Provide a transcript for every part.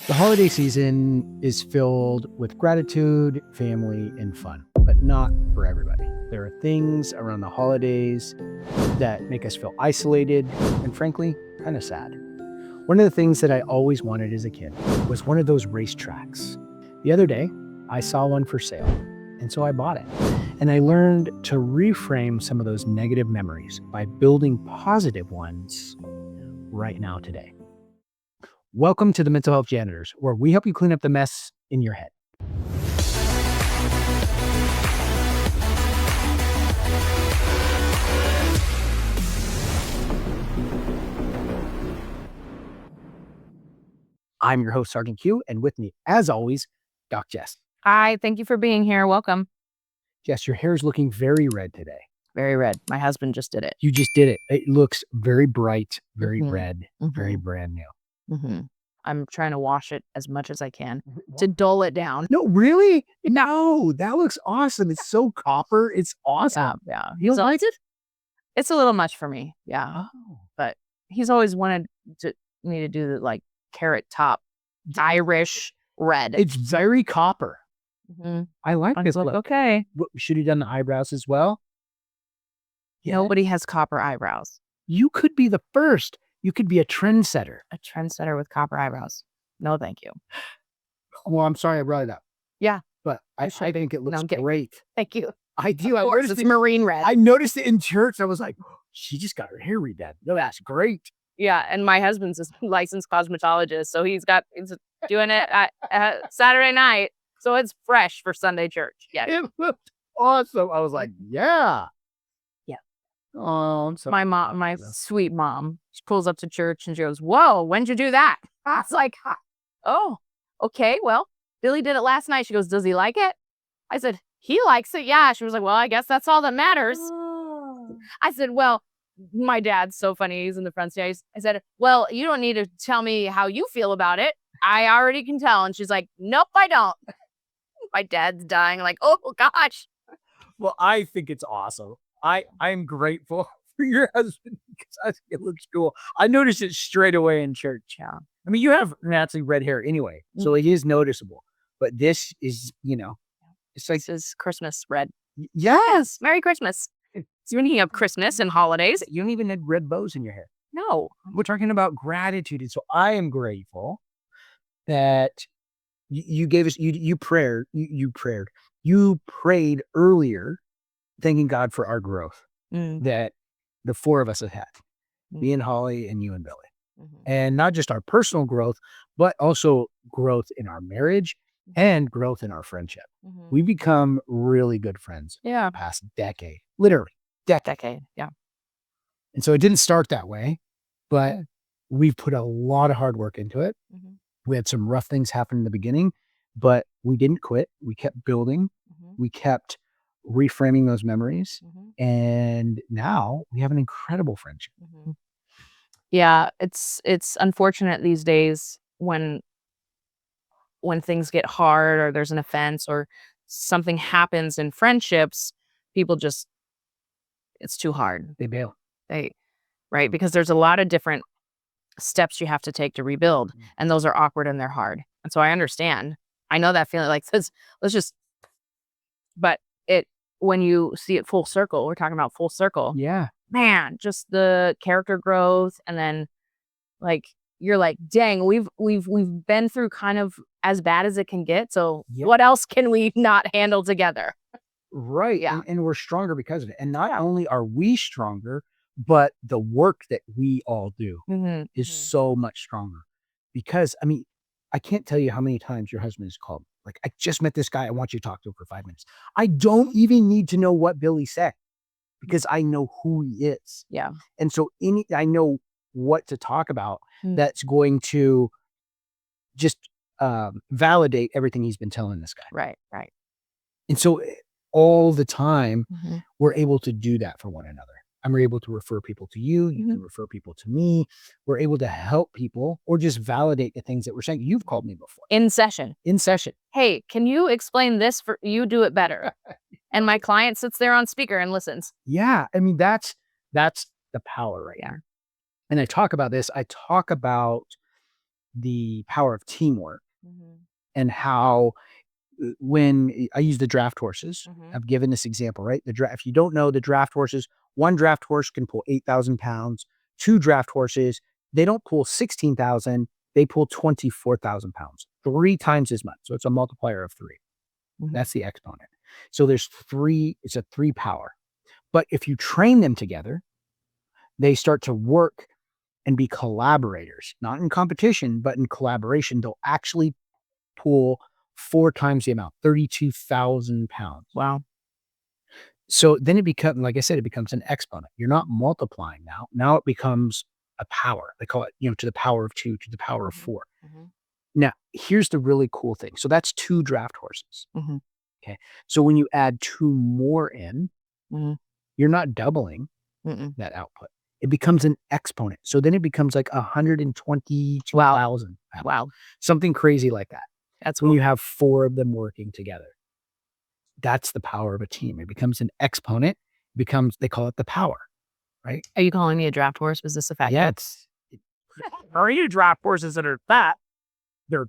The holiday season is filled with gratitude, family, and fun, but not for everybody. There are things around the holidays that make us feel isolated and, frankly, kind of sad. One of the things that I always wanted as a kid was one of those racetracks. The other day, I saw one for sale, and so I bought it. And I learned to reframe some of those negative memories by building positive ones right now today. Welcome to the Mental Health Janitors, where we help you clean up the mess in your head. I'm your host, Sergeant Q, and with me, as always, Doc Jess. Hi, thank you for being here. Welcome. Jess, your hair is looking very red today. Very red. My husband just did it. You just did it. It looks very bright, very red, very brand new. I'm trying to wash it as much as I can to dull it down. No, really? No, that looks awesome. It's so copper. It's awesome. Yeah. You don't like it? It's a little much for me. Yeah. Oh. But he's always wanted me to do the carrot top, Irish red. It's very copper. I like this look. Okay. Should have done the eyebrows as well. Nobody has copper eyebrows. You could be the first. You could be a trendsetter. A trendsetter with copper eyebrows. No, thank you. Well, I'm sorry I brought it up. Yeah. But I think it looks great. Thank you. I do. Of course, it's marine red. I noticed it in church. I was like, oh, she just got her hair redone. No, that's great. Yeah, and my husband's a licensed cosmetologist, so he's doing it at Saturday night, so it's fresh for Sunday church. Yeah, it looked awesome. I was like, yeah. Oh, my sweet mom, she pulls up to church and she goes, "Whoa, when'd you do that?" I was like, "Oh, okay, well, Billy did it last night." She goes, "Does he like it?" I said, "He likes it, yeah." She was like, "Well, I guess that's all that matters." I said, "Well," my dad's so funny. He's in the front seat. I said, "Well, you don't need to tell me how you feel about it. I already can tell." And she's like, "Nope, I don't." My dad's dying. Like, oh gosh. Well, I think it's awesome. I'm grateful for your husband because I think it looks cool. I noticed it straight away in church. Yeah. I mean, you have naturally red hair anyway, so it is noticeable. But this is, it's like... This is Christmas red. Yes. Merry Christmas. Speaking of Christmas and holidays. You don't even have red bows in your hair. No. We're talking about gratitude. And so I am grateful that you gave us, you prayed earlier, thanking God for our growth that the four of us have had, me and Holly and you and Billy. And not just our personal growth, but also growth in our marriage and growth in our friendship. We become really good friends. Yeah. Past decade, literally decade. Yeah. And so it didn't start that way, but we've put a lot of hard work into it. We had some rough things happen in the beginning, but we didn't quit. We kept building. We kept reframing those memories. And now we have an incredible friendship. Yeah, it's unfortunate these days when things get hard or there's an offense or something happens in friendships, people just, it's too hard. They bail. Right? Because there's a lot of different steps you have to take to rebuild, and those are awkward and they're hard. And so I understand. I know that feeling, but when you see it full circle, we're talking about full circle. Yeah. Man, just the character growth, and then you're like, dang, we've been through kind of as bad as it can get. So what else can we not handle together? Right. Yeah. And we're stronger because of it. And not only are we stronger, but the work that we all do is so much stronger. Because, I mean, I can't tell you how many times your husband has called. Like, I just met this guy. I want you to talk to him for 5 minutes. I don't even need to know what Billy said because I know who he is. Yeah. And so I know what to talk about that's going to just validate everything he's been telling this guy. Right. And so all the time, we're able to do that for one another. I'm able to refer people to you. You can refer people to me. We're able to help people or just validate the things that we're saying. You've called me before. In session. Hey, can you explain this for you? Do it better. And my client sits there on speaker and listens. Yeah. I mean, that's the power right there. And I talk about this. I talk about the power of teamwork Mhm. and how when I use the draft horses, Mhm. I've given this example, right? If you don't know the draft horses, one draft horse can pull 8,000 pounds. Two draft horses, they don't pull 16,000, they pull 24,000 pounds, 3 times as much. So it's a multiplier of 3. Mhm. That's the exponent. So there's 3, it's a 3 power. But if you train them together, they start to work and be collaborators, not in competition, but in collaboration. They'll actually pull 4 times the amount, 32,000 pounds. Wow. So then it becomes, like I said, it becomes an exponent. You're not multiplying now. Now it becomes a power. They call it, to the power of 2, to the power of 4. Mhm. Now, here's the really cool thing. So that's 2 draft horses. Mhm. Okay. So when you add 2 more in, Mhm. you're not doubling Mm-mm. that output. It becomes an exponent. So then it becomes like 122,000 pounds. Wow. Something crazy like that. That's When cool. you have 4 of them working together. That's the power of a team. It becomes an exponent, they call it the power, right? Are you calling me a draft horse? Was this a fact? Yeah, are you draft horses that are fat? They're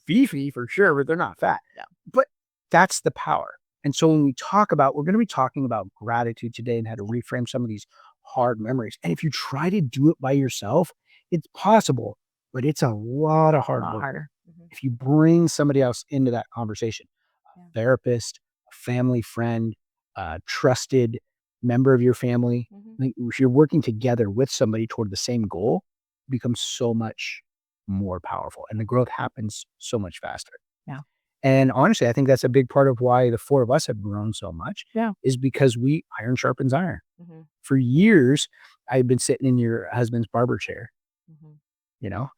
beefy for sure, but they're not fat. Yeah. But that's the power. And so when we're going to be talking about gratitude today and how to reframe some of these hard memories. And if you try to do it by yourself, it's possible, but it's a lot of A hard lot work. harder. If you bring somebody else into that conversation, a Yeah. therapist, a family friend, a trusted member of your family, Mhm. like, if you're working together with somebody toward the same goal, it becomes so much more powerful and the growth happens so much faster. Yeah. And honestly, I think that's a big part of why the 4 of us have grown so much Yeah. is because iron sharpens iron. Mhm. For years, I've been sitting in your husband's barber chair, Mhm.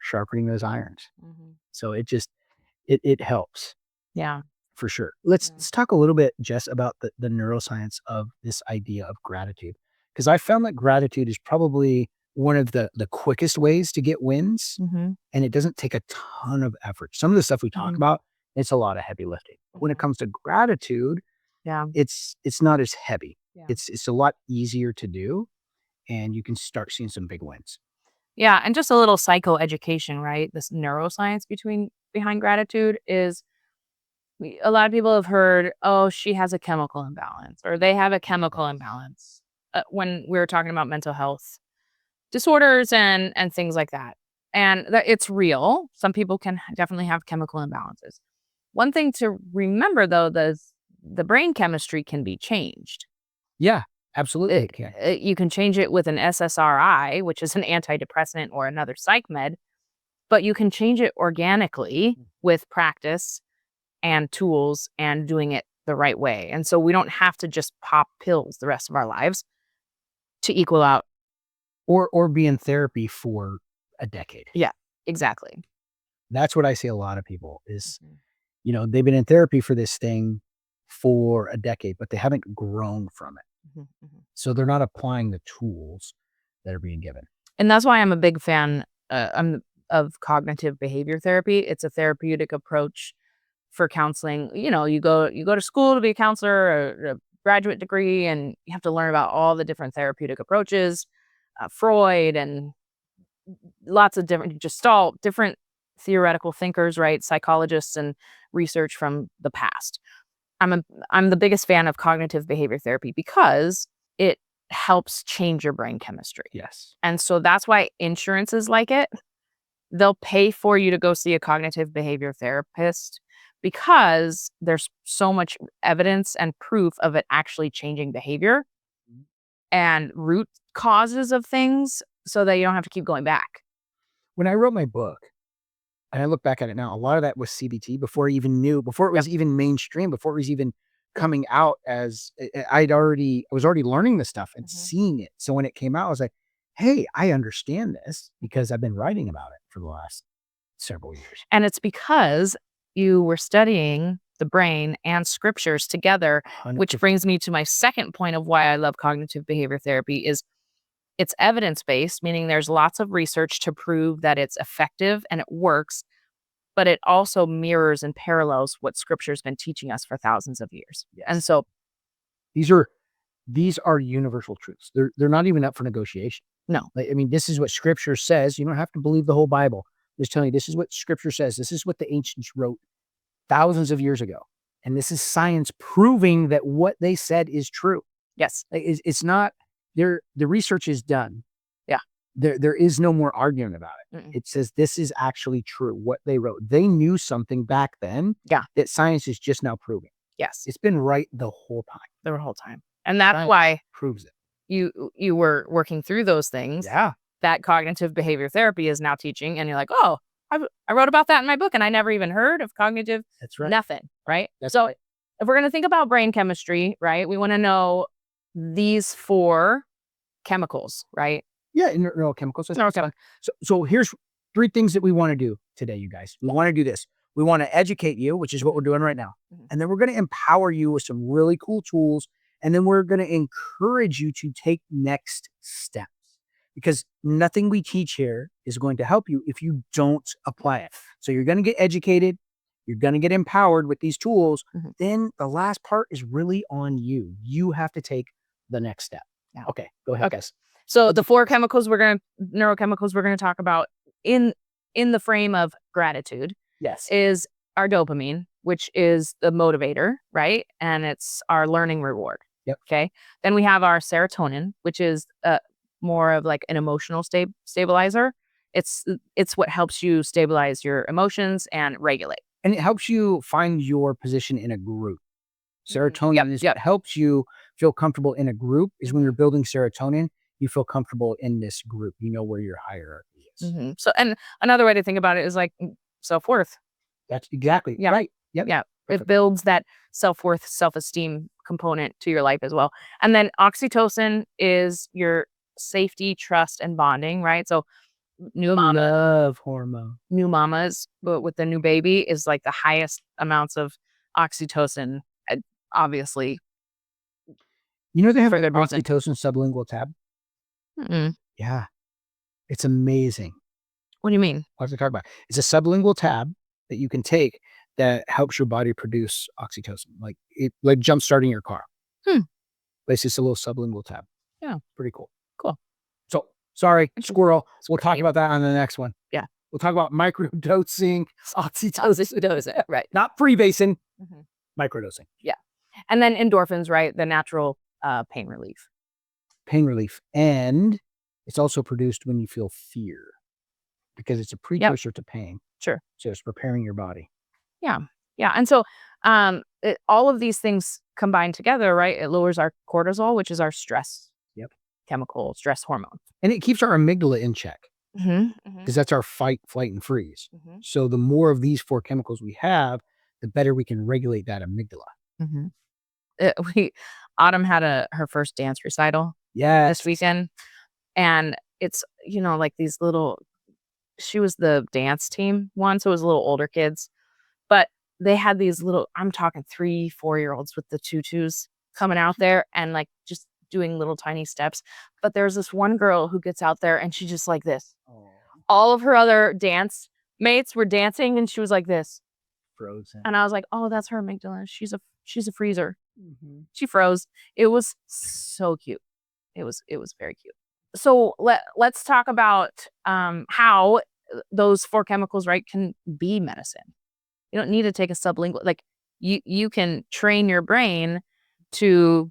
sharpening those irons. Mhm. So it helps. Yeah. For sure. Yeah. Let's talk a little bit, Jess, about the neuroscience of this idea of gratitude. Because I found that gratitude is probably one of the quickest ways to get wins, Mhm. and it doesn't take a ton of effort. Some of the stuff we talk Mhm. about, it's a lot of heavy lifting. When it Mhm. comes to gratitude, Yeah. it's not as heavy. Yeah. It's a lot easier to do, and you can start seeing some big wins. Yeah, and just a little psychoeducation, right? This neuroscience behind gratitude is a lot of people have heard, oh, she has a chemical imbalance or they have a chemical imbalance when we were talking about mental health disorders and things like that. And that it's real. Some people can definitely have chemical imbalances. One thing to remember though, the brain chemistry can be changed. Yeah, absolutely. It can. You can change it with an SSRI, which is an antidepressant or another psych med, but you can change it organically with practice and tools and doing it the right way. And so we don't have to just pop pills the rest of our lives to equal out. Or be in therapy for a decade. Yeah, exactly. That's what I see a lot of people is, Mhm. they've been in therapy for this thing for a decade, but they haven't grown from it. Mhm, mhm. So they're not applying the tools that are being given. And that's why I'm a big fan of cognitive behavior therapy. It's a therapeutic approach for counseling. You go to school to be a counselor or a graduate degree, and you have to learn about all the different therapeutic approaches, Freud and lots of different Gestalt, different theoretical thinkers, right? Psychologists and research from the past. I'm a I'm the biggest fan of cognitive behavior therapy because it helps change your brain chemistry. Yes. And so that's why insurances like it. They'll pay for you to go see a cognitive behavior therapist because there's so much evidence and proof of it actually changing behavior and root causes of things so that you don't have to keep going back. When I wrote my book, and I look back at it now, a lot of that was CBT before it was even mainstream, before it was even coming out as I was already learning this stuff and Mhm. seeing it. So when it came out, I was like, hey, I understand this because I've been writing about it for the last several years. And it's because you were studying the brain and scriptures together, which 100%. brings me to my second point of why I love cognitive behavior therapy is it's evidence-based, meaning there's lots of research to prove that it's effective and it works, but it also mirrors and parallels what scripture's been teaching us for thousands of years. And Yes. so These are universal truths. They're not even up for negotiation. no. Like, I mean, this is what scripture says. You don't have to believe the whole Bible, Just telling you, this is what scripture says. This is what the ancients wrote thousands of years ago. And this is science proving that what they said is true. Yes. It's not, the research is done. Yeah. There is no more arguing about it. Mm-mm. It says this is actually true, what they wrote. They knew something back then that science is just now proving. Yes. It's been right the whole time. The whole time. And that's Science why proves it. you were working through those things. Yeah. That cognitive behavior therapy is now teaching. And you're like, oh, I wrote about that in my book and I never even heard of cognitive. That's right. Nothing. Right. That's so right. If we're going to think about brain chemistry, right, we want to know these 4 chemicals, right? Yeah, neurochemicals. Neurochemicals. So here's 3 things that we want to do today, you guys. We want to do this. We want to educate you, which is what we're doing right now. Mm-hmm. And then we're going to empower you with some really cool tools. And then we're going to encourage you to take next steps. Because nothing we teach here is going to help you if you don't apply it. So you're going to get educated. You're going to get empowered with these tools. Mm-hmm. Then the last part is really on you. You have to take the next step. Yeah. Okay, go ahead. Okay. So the 4 chemicals neurochemicals we're going to talk about in the frame of gratitude is our dopamine, which is the motivator, right? And it's our learning reward. Yep. Okay. Then we have our serotonin, which is more of like an emotional stabilizer. It's what helps you stabilize your emotions and regulate. And it helps you find your position in a group. Serotonin is what helps you feel comfortable in a group. Is when you're building serotonin, you feel comfortable in this group. You know where your hierarchy is. Mm-hmm. So, and another way to think about it is like self-worth. That's exactly right. Yep. Yeah. It builds that self-worth, self-esteem component to your life as well. And then oxytocin is your safety, trust, and bonding, right? So love hormone. New mamas, but with the new baby is like the highest amounts of oxytocin, obviously. You know they have an oxytocin sublingual tab? Mm-mm. Yeah. It's amazing. What do you mean? What to talk about? It's a sublingual tab that you can take that helps your body produce oxytocin, like jump starting your car. It's just a little sublingual tab. Yeah. Pretty cool. Cool. So, sorry, squirrel. We'll talk about that on the next one. Yeah. We'll talk about microdosing oxytocin. Right. Not freebasing, microdosing. Yeah. And then endorphins, right? The natural pain relief. Pain relief. And it's also produced when you feel fear because it's a precursor to pain. Sure. So it's preparing your body. Yeah. Yeah. And so all of these things combined together, right? It lowers our cortisol, which is our stress chemical, stress hormone. And it keeps our amygdala in check because that's our fight, flight, and freeze. So the more of these 4 chemicals we have, the better we can regulate that amygdala. Autumn had her first dance recital this weekend. And it's, like these little, she was the dance team one. So it was little older kids, but they had these little, I'm talking 3-4-year-olds with the tutus coming out there and like just doing little tiny steps. But there's this one girl who gets out there and she just like this. Oh. All of her other dance mates were dancing and she was like this. Frozen. And I was like, oh, that's her amygdala. She's a freezer. She froze. It was so cute. It was very cute. So let's talk about how those 4 chemicals, right, can be medicine. You don't need to take a sublingual, like you can train your brain to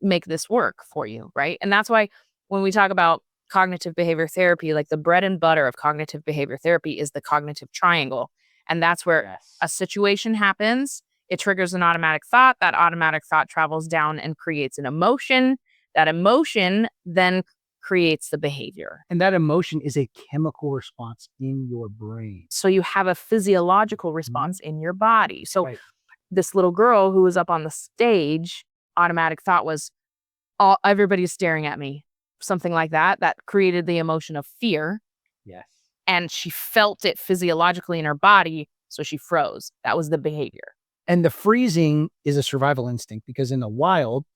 make this work for you, right? And that's why when we talk about cognitive behavior therapy, like the bread and butter of cognitive behavior therapy is the cognitive triangle. And that's where a situation happens. It triggers an automatic thought. That automatic thought travels down and creates an emotion. That emotion then creates the behavior. And that emotion is a chemical response in your brain. So you have a physiological response in your body. So this little girl who was up on the stage, automatic thought was, everybody's staring at me. Something like that. That created the emotion of fear. Yes. And she felt it physiologically in her body. So she froze. That was the behavior. And the freezing is a survival instinct because in the wild,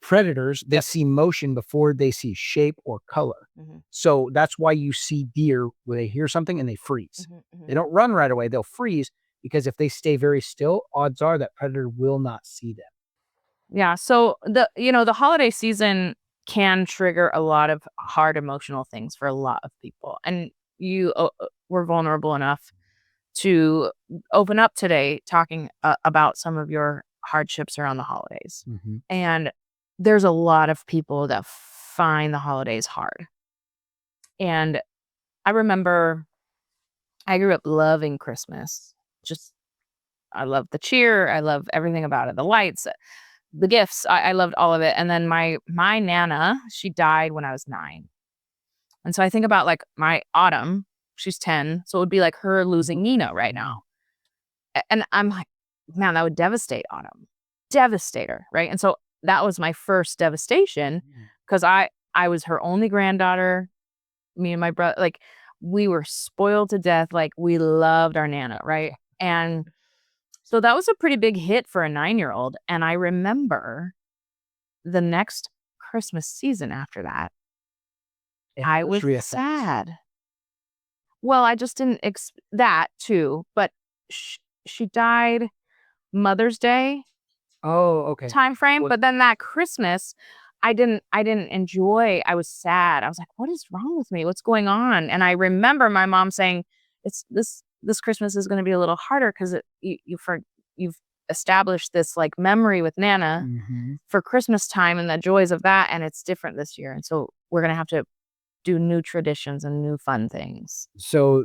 predators, they see motion before they see shape or color. So that's why you see deer where they hear something and they freeze. They don't run right away. They'll freeze because if they stay very still, odds are that predator will not see them. Yeah. So the holiday season can trigger a lot of hard emotional things for a lot of people. And you were vulnerable enough to open up today talking about some of your hardships around the holidays. Mm-hmm. And there's a lot of people that find the holidays hard. And I remember I grew up loving Christmas. I love the cheer. I love everything about it. The lights, the gifts. I loved all of it. And then my Nana, she died when I was 9. And so I think about like my Autumn, she's 10. So it would be like her losing Nina right now. And I'm like, man, that would devastate Autumn. Devastate her, right? And so that was my first devastation because I was her only granddaughter. Me and my brother, like we were spoiled to death. Like we loved our Nana, right? And so that was a pretty big hit for a 9-year-old. And I remember the next Christmas season after that, I was sad. Well, I just didn't that too, but she died Mother's Day. Oh, okay. Time frame, but then that Christmas, I didn't enjoy. I was sad. I was like, "What is wrong with me? What's going on?" And I remember my mom saying, "It's this Christmas is going to be a little harder because you've established this like memory with Nana for Christmas time and the joys of that, and it's different this year, and so we're gonna have to do new traditions and new fun things." So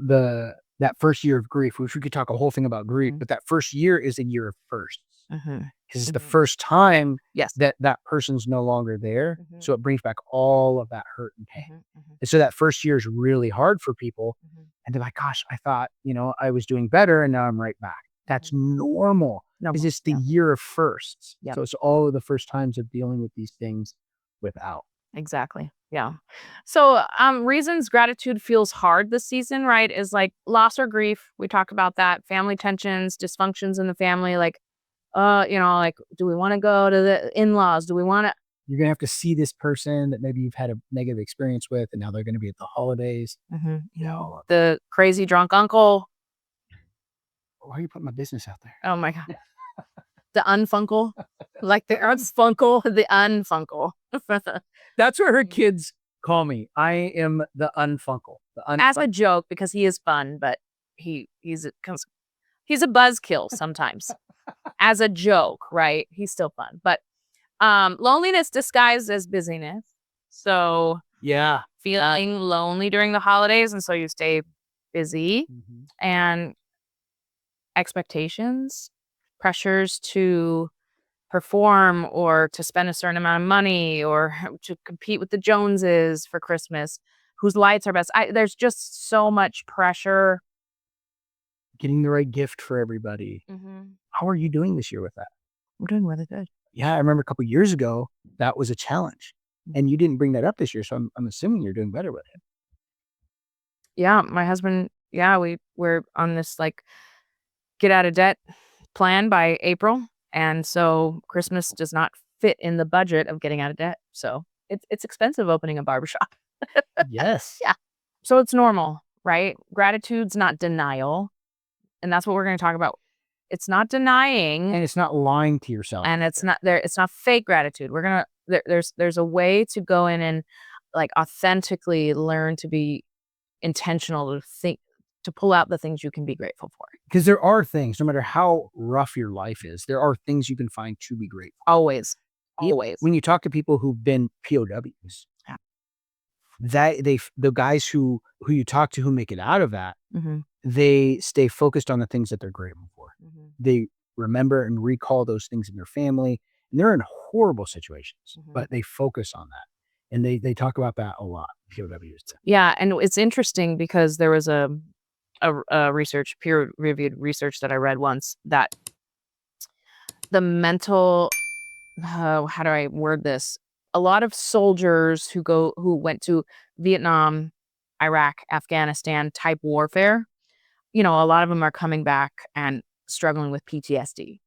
that first year of grief, which we could talk a whole thing about grief, but that first year is a year of firsts. Because it's the first time that person's no longer there. So it brings back all of that hurt and pain. And so that first year is really hard for people. And they're like, gosh, I thought, I was doing better and now I'm right back. That's normal. Because it's the year of firsts. So it's all of the first times of dealing with these things without. Exactly. Yeah. So reasons gratitude feels hard this season, right, is like loss or grief. We talk about that. Family tensions, dysfunctions in the family, like like, do we want to go to the in-laws? Do we want to? You're going to have to see this person that maybe you've had a negative experience with, and now they're going to be at the holidays. The crazy drunk uncle. Why are you putting my business out there? Oh my God. The unfunkle. Like the unfunkle, the unfunkle. That's what her kids call me. I am the unfunkle. As a joke, because he is fun, but he's a buzzkill sometimes. As a joke, right? He's still fun. But loneliness disguised as busyness. So feeling lonely during the holidays, and so you stay busy. And expectations, pressures to perform or to spend a certain amount of money or to compete with the Joneses for Christmas, whose lights are best. There's just so much pressure. Getting the right gift for everybody. How are you doing this year with that? I'm doing really good. Yeah, I remember a couple of years ago, that was a challenge. And you didn't bring that up this year, so I'm assuming you're doing better with it. Yeah, my husband, we're on this like get out of debt plan by April. And so Christmas does not fit in the budget of getting out of debt. So it's expensive opening a barbershop. Yes. Yeah. So it's normal, right? Gratitude's not denial. And that's what we're going to talk about. It's not denying. And it's not lying to yourself. And it's not fake gratitude. We're going to, there's a way to go in and like authentically learn to be intentional, to pull out the things you can be grateful for. Because there are things, no matter how rough your life is, there are things you can find to be grateful. Always. When you talk to people who've been POWs, the guys who you talk to who make it out of that, they stay focused on the things that they're grateful for. They remember and recall those things in their family, and they're in horrible situations, but they focus on that. And they talk about that a lot, POWs. Yeah, and it's interesting because there was a peer-reviewed research that I read once that the mental, how do I word this? A lot of soldiers who went to Vietnam, Iraq, Afghanistan type warfare, a lot of them are coming back and struggling with PTSD.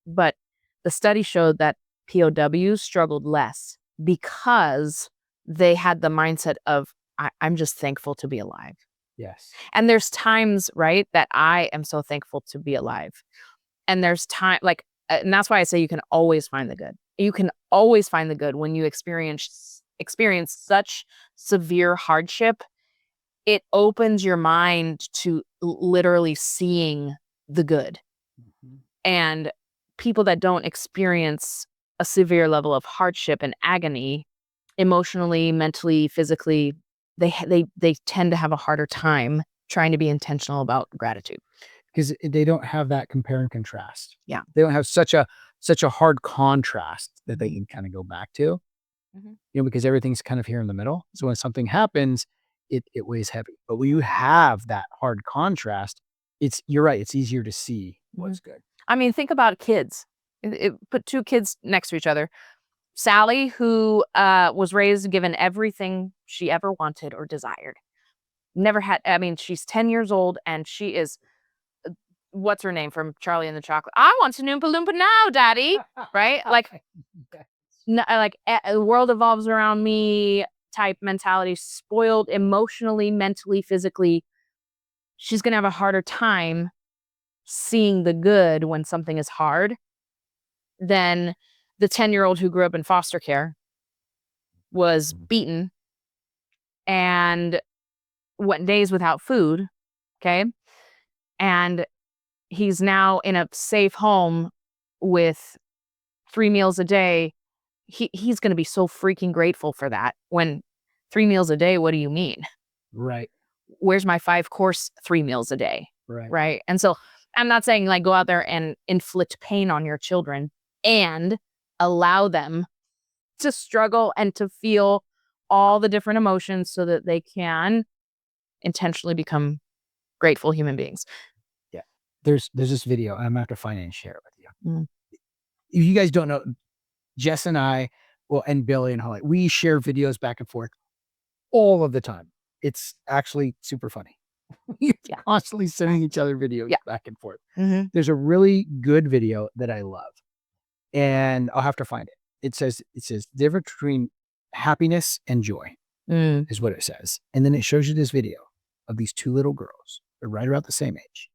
But the study showed that POWs struggled less because they had the mindset of, I'm just thankful to be alive. Yes. And there's times, right, that I am so thankful to be alive. And there's time, like, and that's why I say you can always find the good. You can always find the good when you experience such severe hardship it opens your mind to literally seeing the good. And people that don't experience a severe level of hardship and agony, emotionally, mentally, physically, they tend to have a harder time trying to be intentional about gratitude. Because they don't have that compare and contrast. Yeah. They don't have such a hard contrast that they can kind of go back to, because everything's kind of here in the middle. So when something happens, it weighs heavy. But when you have that hard contrast, you're right. It's easier to see what's good. I mean, think about kids. Put two kids next to each other. Sally, who was raised given everything she ever wanted or desired. Never had, I mean, she's 10 years old and she is, what's her name from Charlie and the Chocolate? I want to Oompa Loompa now, Daddy. Right? Like, the world evolves around me type mentality, spoiled emotionally, mentally, physically. She's going to have a harder time seeing the good when something is hard than the 10-year-old who grew up in foster care, was beaten and went days without food. Okay. And he's now in a safe home with 3 meals a day. He's going to be so freaking grateful for that. When 3 meals a day, what do you mean? Right. Where's my 5-course 3 meals a day? Right. Right. And so I'm not saying like go out there and inflict pain on your children and allow them to struggle and to feel all the different emotions so that they can intentionally become grateful human beings. Yeah. There's this video. I'm going to have to find it and share it with you. Mm. If you guys don't know, Jess and I, and Billy and Holly, we share videos back and forth all of the time. It's actually super funny. We're constantly sending each other videos back and forth. There's a really good video that I love, and I'll have to find it. It says the difference between happiness and joy is what it says. And then it shows you this video of these 2 little girls. They're right about the same age.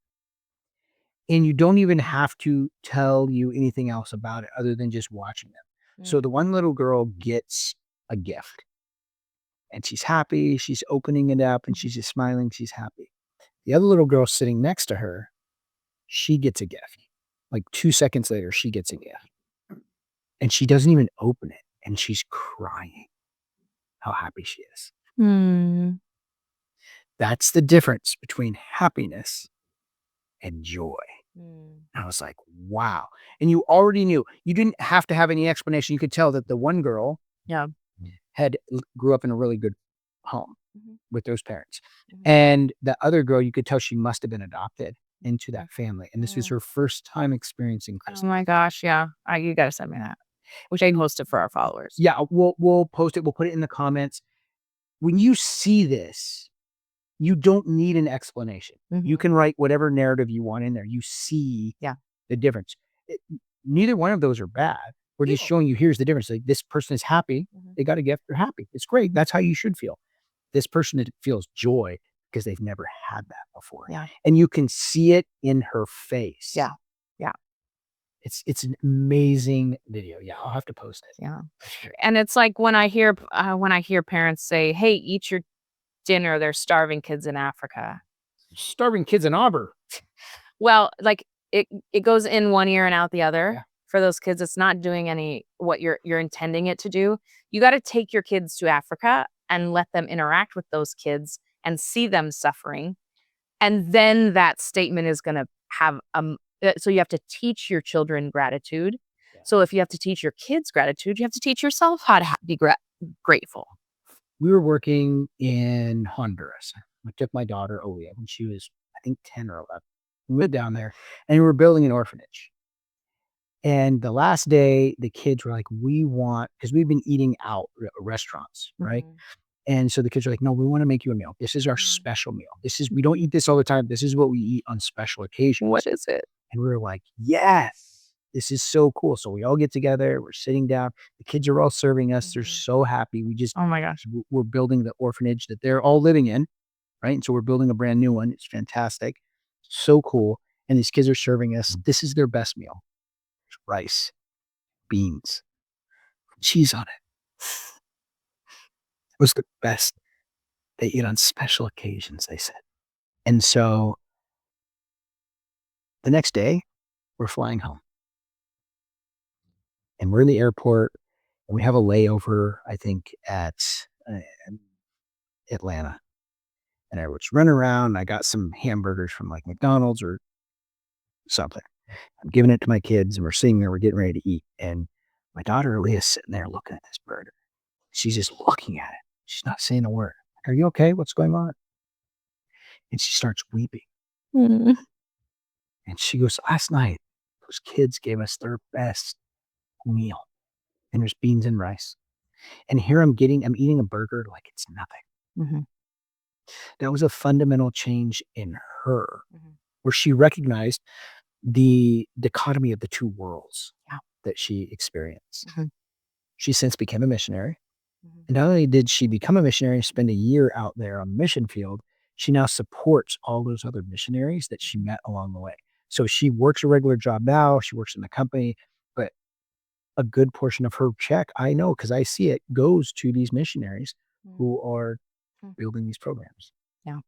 And you don't even have to tell you anything else about it other than just watching them. So the one little girl gets a gift and she's happy. She's opening it up and she's just smiling. She's happy. The other little girl sitting next to her, she gets a gift. Like 2 seconds later, she gets a gift. And she doesn't even open it. And she's crying how happy she is. That's the difference between happiness and joy. I was like, wow. And you already knew. You didn't have to have any explanation. You could tell that the one girl grew up in a really good home with those parents. And the other girl, you could tell she must have been adopted into that family. And this was her first time experiencing Christmas. Oh my gosh, yeah. You got to send me that. Which I can post it for our followers. Yeah, we'll post it. We'll put it in the comments. When you see this, you don't need an explanation. You can write whatever narrative you want in there. You see the difference. Neither one of those are bad. We're just showing you, here's the difference. Like, this person is happy. They got a gift. They're happy. It's great. That's how you should feel. This person feels joy because they've never had that before. Yeah. And you can see it in her face. Yeah. Yeah. It's an amazing video. Yeah. I'll have to post it. Yeah. And it's like when I hear parents say, hey, eat your dinner. There's starving kids in Africa. Starving kids in Auburn. Well, like it goes in one ear and out the other. Yeah. For those kids, it's not doing what you're intending it to do. You got to take your kids to Africa and let them interact with those kids and see them suffering. And then that statement is going to have, so you have to teach your children gratitude. Yeah. So if you have to teach your kids gratitude, you have to teach yourself how to be grateful. We were working in Honduras. I took my daughter, Olia, when she was, I think, 10 or 11. We went down there and we were building an orphanage. And the last day, the kids were like, because we've been eating out at restaurants, right? And so the kids are like, no, we want to make you a meal. This is our special meal. We don't eat this all the time. This is what we eat on special occasions. What is it? And we were like, yes, this is so cool. So we all get together. We're sitting down. The kids are all serving us. They're so happy. Oh my gosh. We're building the orphanage that they're all living in, right? And so we're building a brand new one. It's fantastic. So cool. And these kids are serving us. This is their best meal. Rice, beans, cheese on it. It was the best They eat on special occasions, they said. And so the next day, we're flying home. And we're in the airport, and we have a layover, I think, at Atlanta. And I was running around, and I got some hamburgers from like McDonald's or something. I'm giving it to my kids, and we're sitting there, we're getting ready to eat. And my daughter Aaliyah's sitting there looking at this burger. She's just looking at it. She's not saying a word. Are you okay? What's going on? And she starts weeping. Mm. And she goes, last night, those kids gave us their best meal. And there's beans and rice. And here I'm eating a burger like it's nothing. Mm-hmm. That was a fundamental change in her, Mm-hmm. where she recognized the dichotomy of the two worlds that she experienced. Mm-hmm. She since became a missionary. Mm-hmm. And not only did she become a missionary and spend a year out there on the mission field, she now supports all those other missionaries that she met along the way. So she works a regular job now. She works in the company, but a good portion of her check, I know because I see it, goes to these missionaries who are building these programs. Yeah.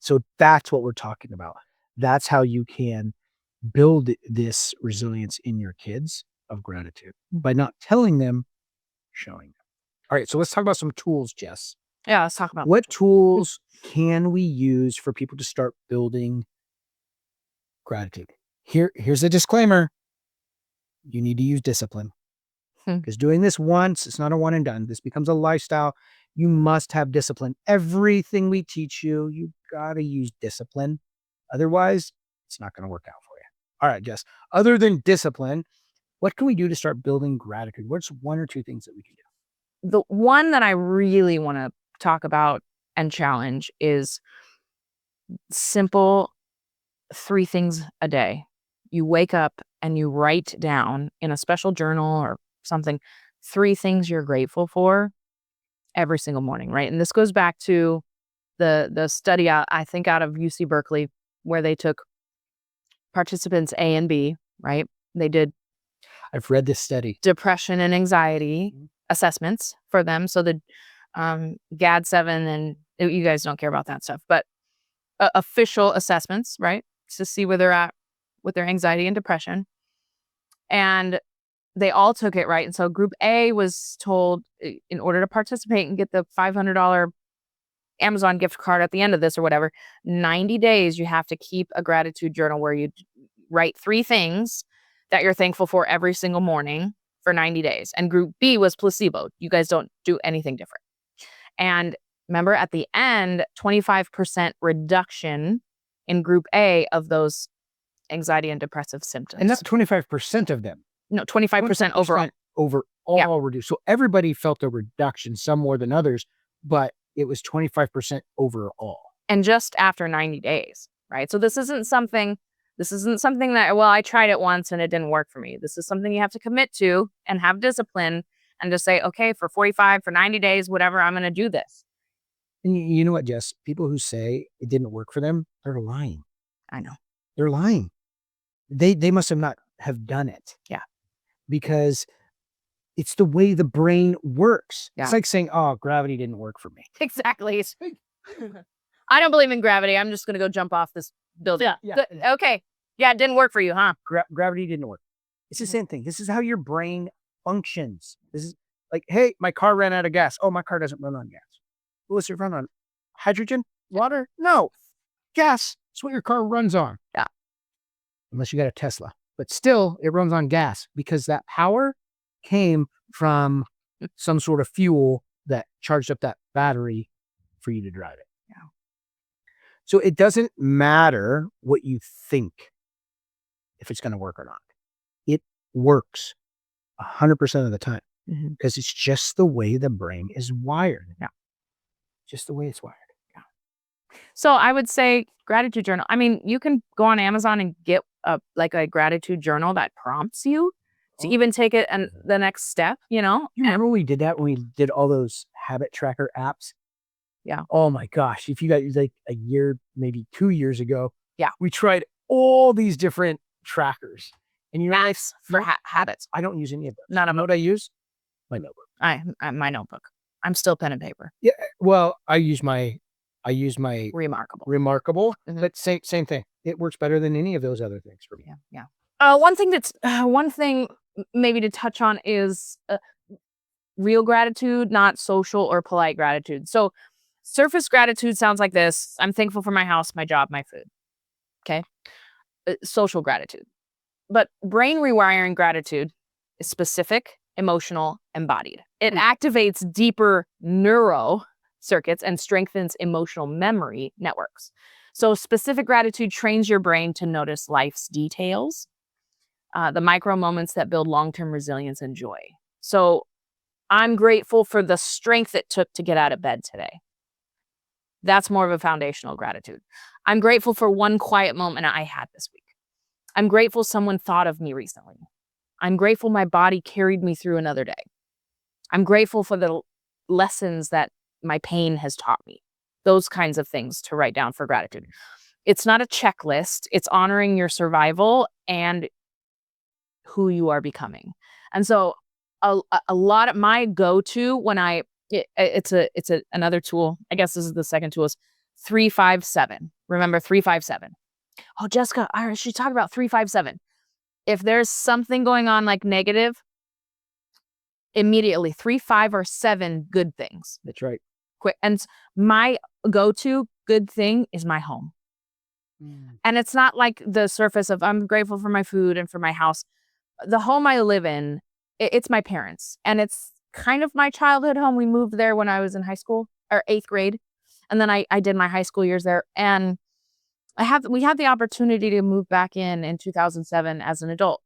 So that's what we're talking about. That's how you can build this resilience in your kids of gratitude by not telling them, showing them. All right, so let's talk about some tools, Jess. Yeah, let's talk about what tools can we use for people to start building gratitude? Here's a disclaimer. You need to use discipline. Because doing this once, it's not a one and done. This becomes a lifestyle. You must have discipline. Everything we teach you, you got to use discipline. Otherwise, it's not going to work out for you. All right, Jess. Other than discipline, what can we do to start building gratitude? What's one or two things that we can do? The one that I really want to talk about and challenge is simple 3 things a day. You wake up and you write down in a special journal or something 3 things you're grateful for every single morning, right? And this goes back to the study out, I think, out of UC Berkeley, where they took participants A and B, right? They did I've read this study. Depression and anxiety assessments for them. So the GAD-7, and you guys don't care about that stuff, but official assessments, right? To see where they're at with their anxiety and depression. And they all took it, right? And so group A was told, in order to participate and get the $500 Amazon gift card at the end of this or whatever, 90 days, you have to keep a gratitude journal where you write 3 things that you're thankful for every single morning for 90 days. And group B was placebo. You guys don't do anything different. And remember, at the end, 25% reduction in group A of those anxiety and depressive symptoms. And that's 25% of them. No, 25% overall. Overall reduced. So everybody felt a reduction, some more than others, but it was 25% overall. And just after 90 days, right? So this isn't something that, well, I tried it once and it didn't work for me. This is something you have to commit to and have discipline and just say, okay, for 90 days, whatever, I'm going to do this. And you know what, Jess? People who say it didn't work for them, they're lying. I know. They're lying. They must have not have done it. Yeah. Because it's the way the brain works. Yeah. It's like saying, oh, gravity didn't work for me. Exactly. I don't believe in gravity. I'm just going to go jump off this building. Yeah. Okay. Yeah, it didn't work for you, huh? Gravity didn't work. It's the same thing. This is how your brain functions. This is like, hey, my car ran out of gas. Oh, my car doesn't run on gas. Well, does it run on hydrogen? Water? No. Gas. That's what your car runs on. Yeah. Unless you got a Tesla. But still, it runs on gas because that power came from some sort of fuel that charged up that battery for you to drive it. Yeah. So it doesn't matter what you think if it's going to work or not. It works 100% of the time because it's just the way the brain is wired. Yeah. Just the way it's wired. Yeah. So I would say gratitude journal. I mean, you can go on Amazon and get a gratitude journal that prompts you to even take it and the next step, you know? You remember when we did that, when we did all those habit tracker apps? Yeah. Oh my gosh. If you got like a year, maybe 2 years ago. Yeah. We tried all these different trackers. And you know, for habits. I don't use any of those. Not a know what I use? My notebook. My notebook. I'm still pen and paper. Yeah. Well, I use my Remarkable. Mhm. but same thing. It works better than any of those other things for me. Yeah. One thing maybe to touch on is real gratitude, not social or polite gratitude. So surface gratitude sounds like this. I'm thankful for my house, my job, my food. Okay. Social gratitude. But brain rewiring gratitude is specific, emotional, embodied. It activates deeper neuro circuits and strengthens emotional memory networks. So specific gratitude trains your brain to notice life's details, the micro moments that build long-term resilience and joy. So I'm grateful for the strength it took to get out of bed today. That's more of a foundational gratitude. I'm grateful for one quiet moment I had this week. I'm grateful someone thought of me recently. I'm grateful my body carried me through another day. I'm grateful for the lessons that my pain has taught me. Those kinds of things to write down for gratitude. It's not a checklist. It's honoring your survival and who you are becoming. And so a lot of my go-to when it's another tool. I guess this is the second tool is 357. Remember 357. Oh, Jessica, I should talk about 357. If there's something going on like negative, immediately 3, 5, or 7 good things. That's right. Quick. And my go-to good thing is my home. And it's not like the surface of I'm grateful for my food and for my house. The home I live in, it's my parents. And it's kind of my childhood home. We moved there when I was in high school or 8th grade. And then I did my high school years there. And we had the opportunity to move back in 2007 as an adult.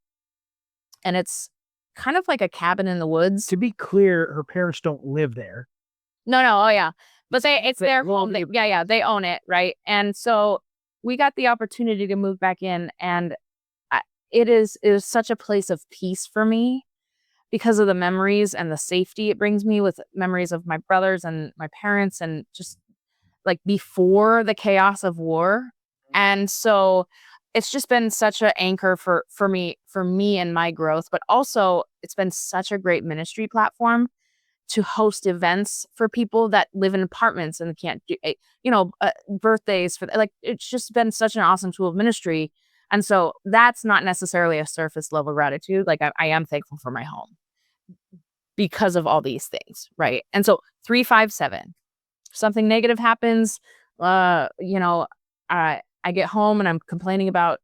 And it's kind of like a cabin in the woods. To be clear, her parents don't live there. No. Oh, yeah. But it's their home. They own it. Right. And so we got the opportunity to move back in. And it is such a place of peace for me because of the memories and the safety it brings me with memories of my brothers and my parents and just like before the chaos of war. And so it's just been such an anchor for me and my growth, but also it's been such a great ministry platform to host events for people that live in apartments and can't do, birthdays it's just been such an awesome tool of ministry. And so that's not necessarily a surface level gratitude. Like I am thankful for my home because of all these things. Right. And so 357, something negative happens, I get home and I'm complaining about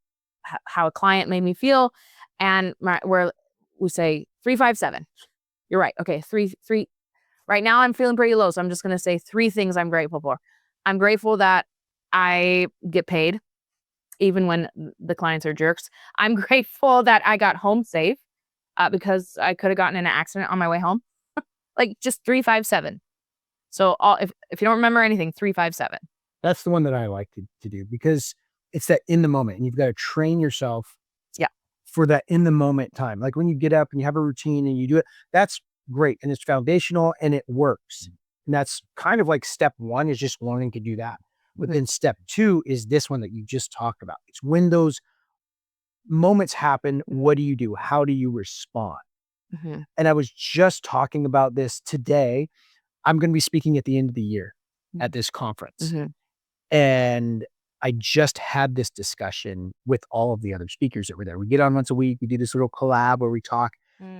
how a client made me feel. And where we say 357, you're right. Okay. Three. Right now I'm feeling pretty low. So I'm just going to say 3 things I'm grateful for. I'm grateful that I get paid even when the clients are jerks. I'm grateful that I got home safe because I could have gotten in an accident on my way home. Like just 357. So if you don't remember anything, 357. That's the one that I like to do because it's that in the moment and you've got to train yourself for that in the moment time. Like when you get up and you have a routine and you do it, that's great. And it's foundational and it works. And that's kind of like step 1 is just learning to do that. But then step 2 is this one that you just talked about. It's when those moments happen, what do you do? How do you respond? Mm-hmm. And I was just talking about this today. I'm going to be speaking at the end of the year at this conference. Mm-hmm. And I just had this discussion with all of the other speakers that were there. We get on once a week. We do this little collab where we talk.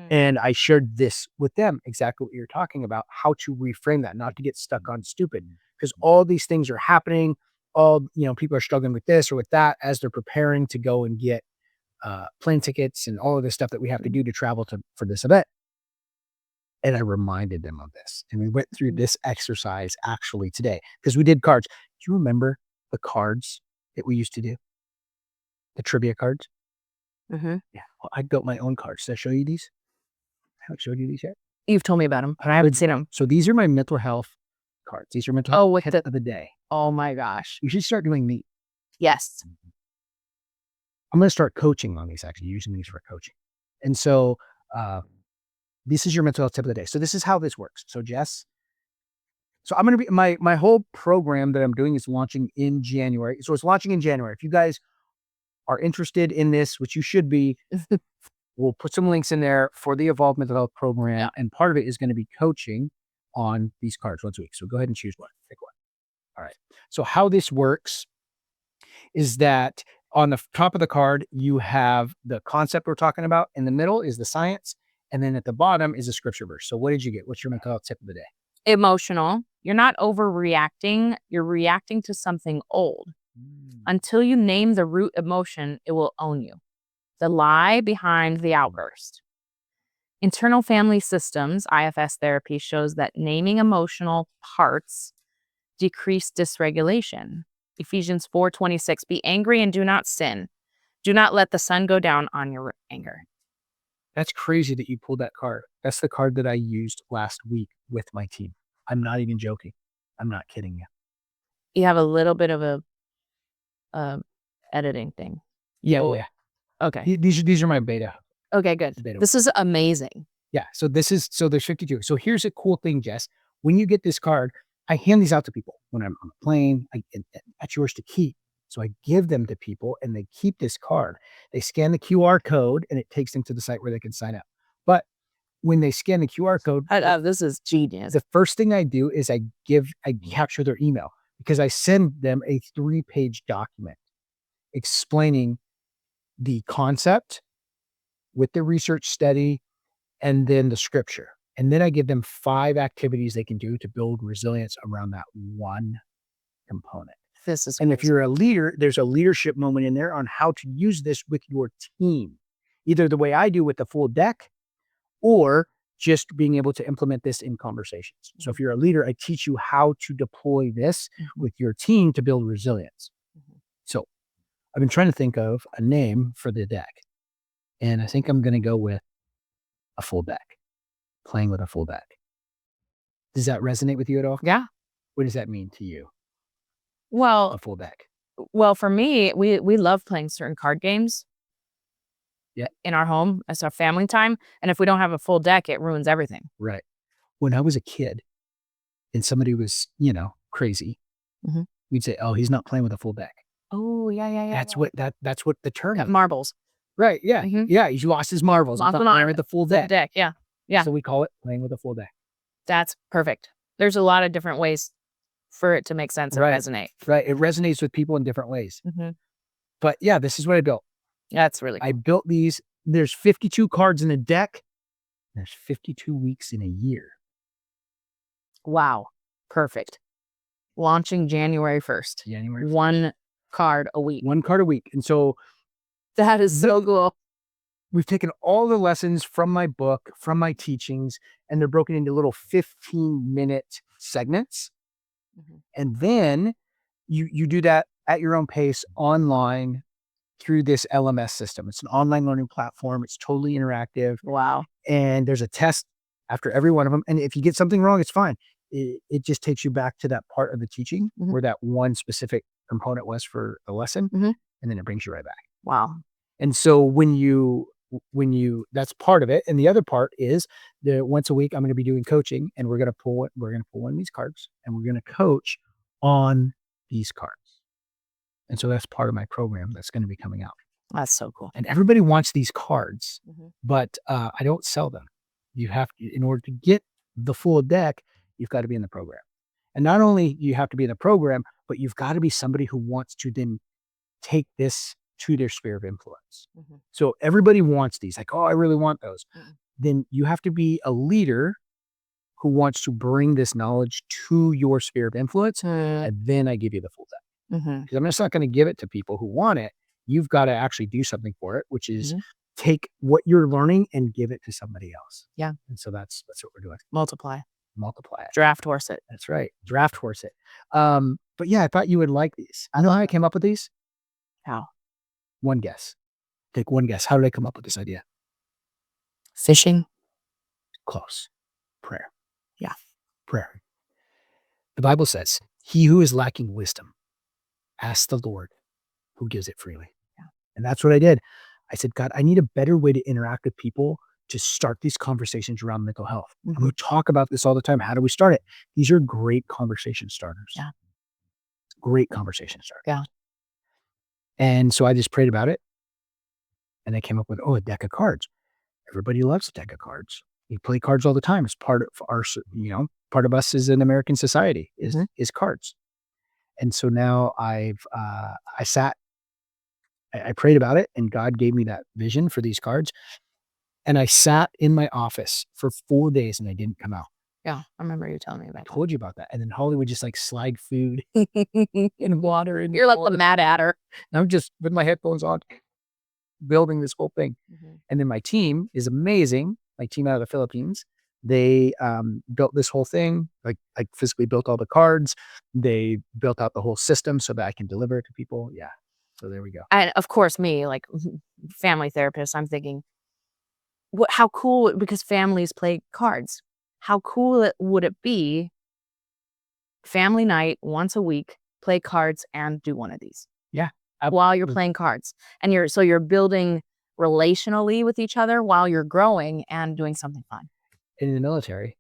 And I shared this with them, exactly what you're talking about, how to reframe that, not to get stuck on stupid. Because all these things are happening. People are struggling with this or with that as they're preparing to go and get plane tickets and all of this stuff that we have to do to travel for this event. And I reminded them of this. And we went through this exercise actually today because we did cards. Do you remember the cards that we used to do? The trivia cards? Mm-hmm. Yeah. Well, I built my own cards. Did I show you these? I haven't showed you these yet. You've told me about them, but I haven't seen them. So these are my mental health cards. These are mental health hits of the day. Oh my gosh. You should start doing these. Yes. I'm going to start coaching on these, actually, using these for coaching. And so this is your mental health tip of the day. So this is how this works. So Jess, I'm going to be, my whole program that I'm doing is launching in January. So it's launching in January. If you guys are interested in this, which you should be, we'll put some links in there for the Evolve Mental Health program. And part of it is going to be coaching on these cards once a week. So go ahead and choose one. Pick one. All right. So how this works is that on the top of the card, you have the concept we're talking about. In the middle is the science. And then at the bottom is a scripture verse. So what did you get? What's your mental health tip of the day? Emotional. You're not overreacting. You're reacting to something old. Until you name the root emotion, it will own you. The lie behind the outburst. Internal family systems, IFS therapy, shows that naming emotional parts decrease dysregulation. Ephesians 4:26, be angry and do not sin. Do not let the sun go down on your anger. That's crazy that you pulled that card. That's the card that I used last week with my team. I'm not even joking. I'm not kidding you. You have a little bit of a editing thing. Yeah. Oh, yeah. Okay. These are my beta. Okay, good. Beta This is amazing. Yeah. So there's 52. So here's a cool thing, Jess. When you get this card, I hand these out to people when I'm on a plane. That's yours to keep. So I give them to people and they keep this card. They scan the QR code and it takes them to the site where they can sign up. But when they scan the QR code, This is genius. the first thing I do is I capture their email because I send them a 3-page document explaining the concept with the research study and then the scripture. And then I give them 5 activities they can do to build resilience around that one component. This is And if you're a leader, there's a leadership moment in there on how to use this with your team, either the way I do with the full deck or just being able to implement this in conversations. So if you're a leader, I teach you how to deploy this with your team to build resilience. So I've been trying to think of a name for the deck. And I think I'm going to go with a full deck, playing with a full deck. Does that resonate with you at all? Yeah. What does that mean to you, a Well, full deck? for me, we love playing certain card games. Yeah. In our home, as our family time. And if we don't have a full deck, it ruins everything. Right. When I was a kid and somebody was, crazy, we'd say, oh, he's not playing with a full deck. Oh, yeah. That's what the term is. Marbles. Right. Yeah. Mhm. Yeah. He lost his marbles. Lost I'm them not all. playing with the full deck. Deck, yeah. Yeah. So we call it playing with a full deck. That's perfect. There's a lot of different ways for it to make sense and Right. resonate. Right. It resonates with people in different ways. Mhm. But yeah, this is what I built. That's really cool. I built these. There's 52 cards in a deck. There's 52 weeks in a year. Wow. Perfect. Launching January 1st. January. One card a week. One card a week. And so That is so cool. we've taken all the lessons from my book, from my teachings, and they're broken into little 15-minute segments. And then you do that at your own pace online through this LMS system. It's an online learning platform. It's totally interactive. Wow. And there's a test after every one of them. And if you get something wrong, it's fine. It just takes you back to that part of the teaching where that one specific component was for the lesson. And then it brings you right back. Wow. And so when you that's part of it. And the other part is once a week, I'm going to be doing coaching and we're going to pull one of these cards and we're going to coach on these cards. And so that's part of my program that's going to be coming out. That's so cool. And everybody wants these cards, but I don't sell them. You have to, in order to get the full deck, you've got to be in the program. And not only do you have to be in the program, but you've got to be somebody who wants to then take this to their sphere of influence. So everybody wants these, like, oh, I really want those. Then you have to be a leader who wants to bring this knowledge to your sphere of influence. And then I give you the full deck. Because I'm just not going to give it to people who want it. You've got to actually do something for it, which is take what you're learning and give it to somebody else. Yeah. And so that's what we're doing. Multiply it. Draft horse it. That's right. Draft horse it. But yeah, I thought you would like these. I know how I came up with these. How? One guess. Take one guess. How did I come up with this idea? Fishing. Close. Prayer. Yeah. Prayer. The Bible says, he who is lacking wisdom, ask the Lord who gives it freely. Yeah. And that's what I did. I said, God, I need a better way to interact with people to start these conversations around mental health. And we talk about this all the time. How do we start it? These are great conversation starters. Yeah. Great conversation starters. Yeah. And so I just prayed about it. And I came up with, a deck of cards. Everybody loves a deck of cards. We play cards all the time. It's part of our, part of us as an American society is cards. And so now I prayed about it, and God gave me that vision for these cards. And I sat in my office for 4 days and I didn't come out. Yeah, I remember you telling me I about told you about that. And then Holly would just like slide food and water. And You're like the Mad Hatter. I'm just with my headphones on, building this whole thing. And then my team is amazing. My team out of the Philippines, they built this whole thing, like physically built all the cards. They built out the whole system so that I can deliver it to people. Yeah. So there we go. And of course, me, like family therapist, I'm thinking, how cool, because families play cards. How cool would it be, family night once a week, play cards and do one of these? Yeah. While you're playing cards. And you're building relationally with each other while you're growing and doing something fun. In the military,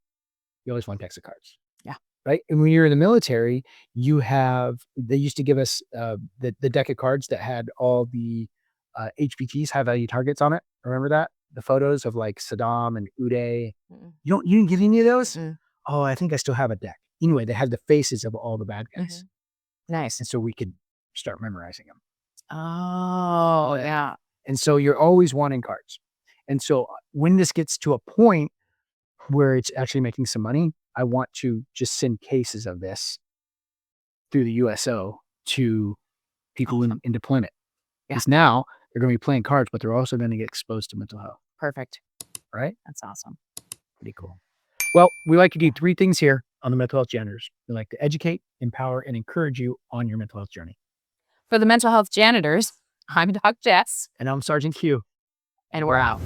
you always want decks of cards. Yeah. Right. And when you're in the military, they used to give us the deck of cards that had all the HVTs, high value targets on it. Remember that? The photos of like Saddam and Uday. You didn't get any of those? Oh, I think I still have a deck. Anyway, they had the faces of all the bad guys. Nice. And so we could start memorizing them. Oh, yeah. And so you're always wanting cards. And so when this gets to a point where it's actually making some money, I want to just send cases of this through the USO to people in deployment. Because now they're going to be playing cards, but they're also going to get exposed to mental health. Perfect. Right? That's awesome. Pretty cool. Well, we like to do 3 things here on the Mental Health Janitors. We like to educate, empower, and encourage you on your mental health journey. For the Mental Health Janitors, I'm Doc Jess. And I'm Sergeant Q. And we're out.